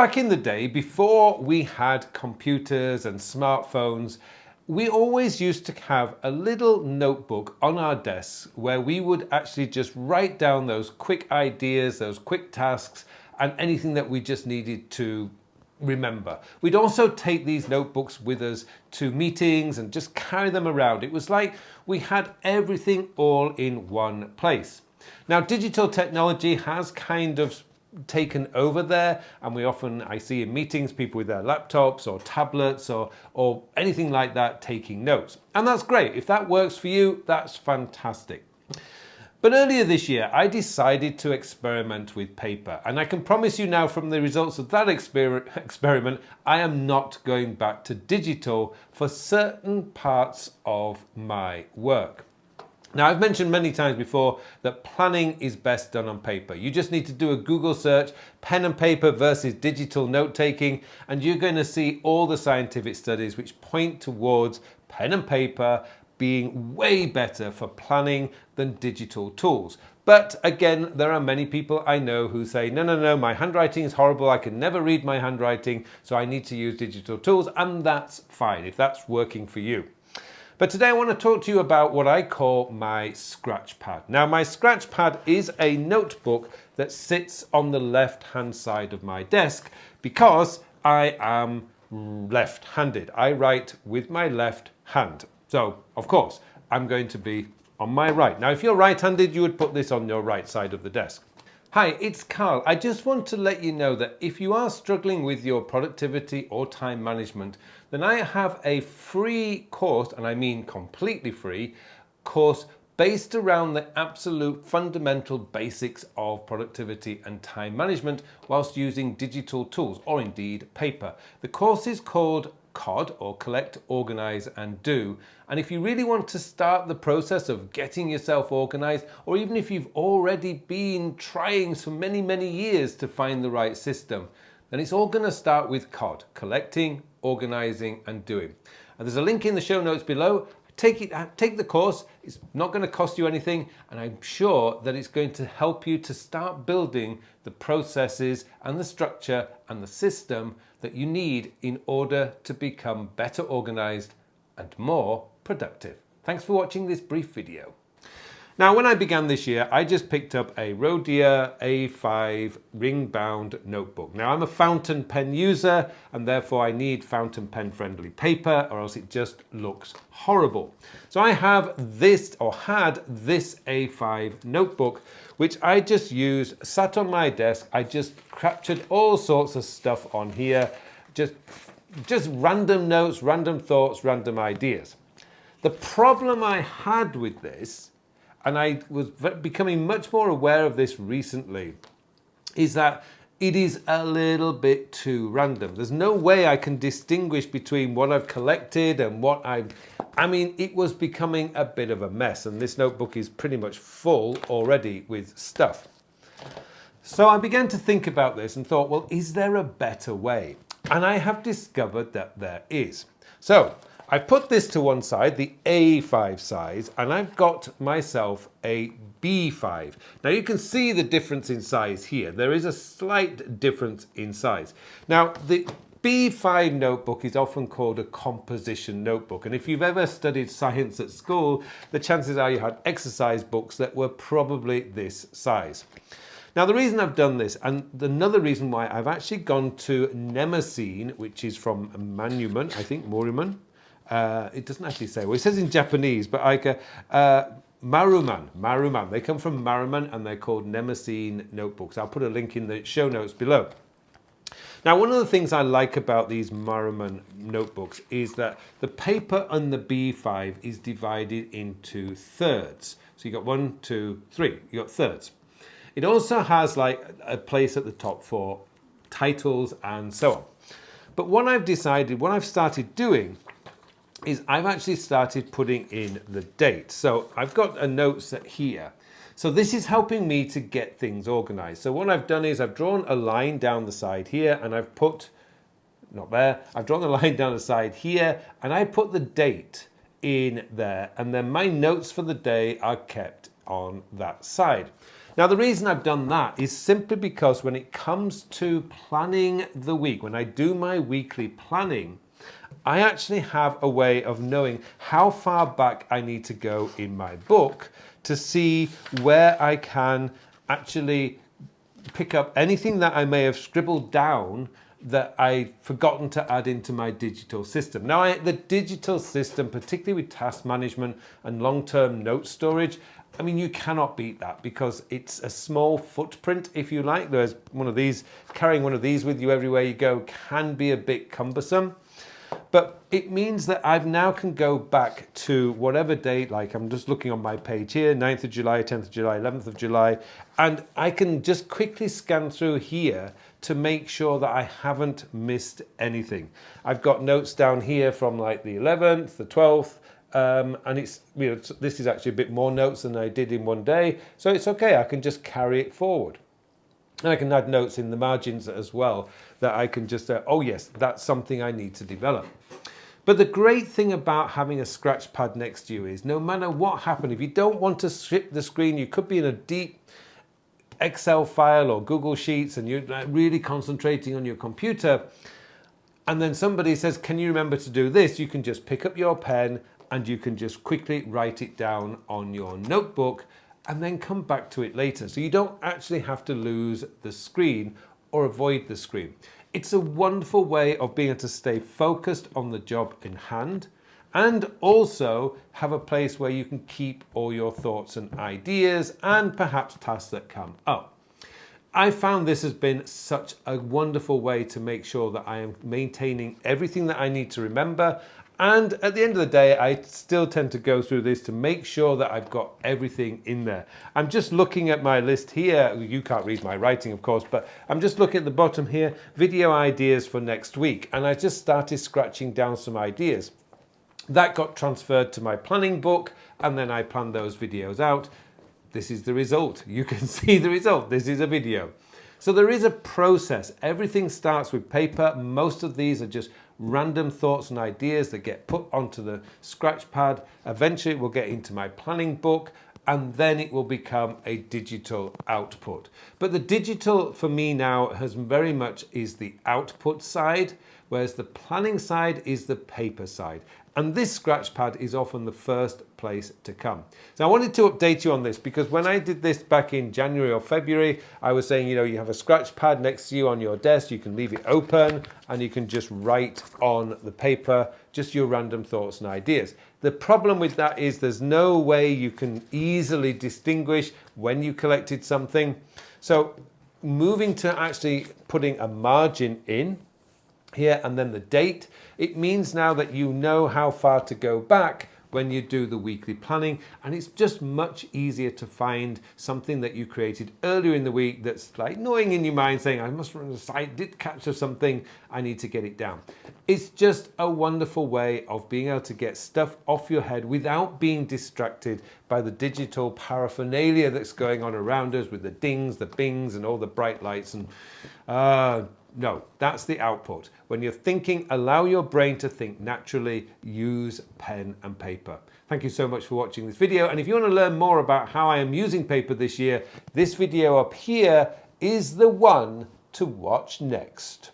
Back in the day, before we had computers and smartphones, we always used to have a little notebook on our desks where we would actually just write down those quick ideas, those quick tasks, and anything that we just needed to remember. We'd also take these notebooks with us to meetings and just carry them around. It was like we had everything all in one place. Now, digital technology has kind of taken over there, and I see in meetings people with their laptops or tablets or anything like that taking notes. And that's great. If that works for you, that's fantastic. But earlier this year, I decided to experiment with paper. And I can promise you now from the results of that experiment, I am not going back to digital for certain parts of my work. Now, I've mentioned many times before that planning is best done on paper. You just need to do a Google search, pen and paper versus digital note-taking, and you're going to see all the scientific studies which point towards pen and paper being way better for planning than digital tools. But again, there are many people I know who say, no, my handwriting is horrible, I can never read my handwriting, so I need to use digital tools, and that's fine if that's working for you. But today I want to talk to you about what I call my scratch pad. Now, my scratch pad is a notebook that sits on the left-hand side of my desk because I am left-handed. I write with my left hand. So, of course, I'm going to be on my right. Now, if you're right-handed, you would put this on your right side of the desk. Hi, it's Carl. I just want to let you know that if you are struggling with your productivity or time management, then I have a free course, and I mean completely free, course based around the absolute fundamental basics of productivity and time management whilst using digital tools, or indeed paper. The course is called COD, or Collect, Organize and Do. And if you really want to start the process of getting yourself organized, or even if you've already been trying for many years to find the right system, then it's all going to start with COD, collecting, organizing and doing. And there's a link in the show notes below. Take the course. It's not going to cost you anything, and I'm sure that it's going to help you to start building the processes and the structure and the system that you need in order to become better organized and more productive. Thanks for watching this brief video. Now, when I began this year, I just picked up a Rhodia A5 ring-bound notebook. Now, I'm a fountain pen user, and therefore I need fountain pen friendly paper, or else it just looks horrible. So I have this, or had this A5 notebook, which I just used, sat on my desk. I just captured all sorts of stuff on here, just random notes, random thoughts, random ideas. The problem I had with this, and I was becoming much more aware of this recently, is that it is a little bit too random. There's no way I can distinguish between what I've collected and what I mean, it was becoming a bit of a mess, and this notebook is pretty much full already with stuff. So I began to think about this and thought, well, is there a better way? And I have discovered that there is. So I put this to one side, the A5 size, and I've got myself a B5. Now you can see the difference in size here. There is a slight difference in size. Now the B5 notebook is often called a composition notebook, and if you've ever studied science at school, the chances are you had exercise books that were probably this size. Now, the reason I've done this, and another reason why I've actually gone to Nemesine, which is from Maruman, I think, Maruman. It doesn't actually say, well, it says in Japanese, but like Maruman. They come from Maruman, and they're called Nemesine notebooks. I'll put a link in the show notes below. Now, one of the things I like about these Maruman notebooks is that the paper on the B5 is divided into thirds. So you got 1, 2, 3, you got thirds. It also has like a place at the top for titles and so on. But what I've started doing is I've actually started putting in the date. So I've got a note set here. So this is helping me to get things organized. So what I've done is I've drawn a line down the side here, and I've put, not there, I've drawn a line down the side here, and I put the date in there, and then my notes for the day are kept on that side. Now, the reason I've done that is simply because when it comes to planning the week, when I do my weekly planning, I actually have a way of knowing how far back I need to go in my book to see where I can actually pick up anything that I may have scribbled down that I've forgotten to add into my digital system. Now, the digital system, particularly with task management and long-term note storage, I mean, you cannot beat that because it's a small footprint, if you like. There's one of these, carrying one of these with you everywhere you go can be a bit cumbersome. But it means that I now can go back to whatever date, like I'm just looking on my page here, 9th of July, 10th of July, 11th of July, and I can just quickly scan through here to make sure that I haven't missed anything. I've got notes down here from like the 11th, the 12th, and it's, you know, this is actually a bit more notes than I did in one day, so it's okay, I can just carry it forward. And I can add notes in the margins as well that I can just say, oh yes, that's something I need to develop. But the great thing about having a scratch pad next to you is no matter what happens, if you don't want to strip the screen, you could be in a deep Excel file or Google Sheets and you're really concentrating on your computer, and then somebody says, can you remember to do this? You can just pick up your pen and you can just quickly write it down on your notebook and then come back to it later. So you don't actually have to lose the screen or avoid the screen. It's a wonderful way of being able to stay focused on the job in hand and also have a place where you can keep all your thoughts and ideas and perhaps tasks that come up. I found this has been such a wonderful way to make sure that I am maintaining everything that I need to remember. And at the end of the day, I still tend to go through this to make sure that I've got everything in there. I'm just looking at my list here. You can't read my writing, of course, but I'm just looking at the bottom here, video ideas for next week. And I just started scratching down some ideas. That got transferred to my planning book, and then I planned those videos out. This is the result. You can see the result. This is a video. So there is a process. Everything starts with paper. Most of these are just random thoughts and ideas that get put onto the scratch pad. Eventually it will get into my planning book and then it will become a digital output. But the digital for me now has very much is the output side, whereas the planning side is the paper side. And this scratch pad is often the first place to come. So I wanted to update you on this because when I did this back in January or February, I was saying, you know, you have a scratch pad next to you on your desk, you can leave it open and you can just write on the paper, just your random thoughts and ideas. The problem with that is there's no way you can easily distinguish when you collected something. So moving to actually putting a margin in here and then the date, it means now that you know how far to go back when you do the weekly planning, and it's just much easier to find something that you created earlier in the week that's like gnawing in your mind saying, I did capture something, I need to get it down. It's just a wonderful way of being able to get stuff off your head without being distracted by the digital paraphernalia that's going on around us with the dings, the bings and all the bright lights and no, that's the output. When you're thinking, allow your brain to think naturally, use pen and paper. Thank you so much for watching this video. And if you want to learn more about how I am using paper this year, this video up here is the one to watch next.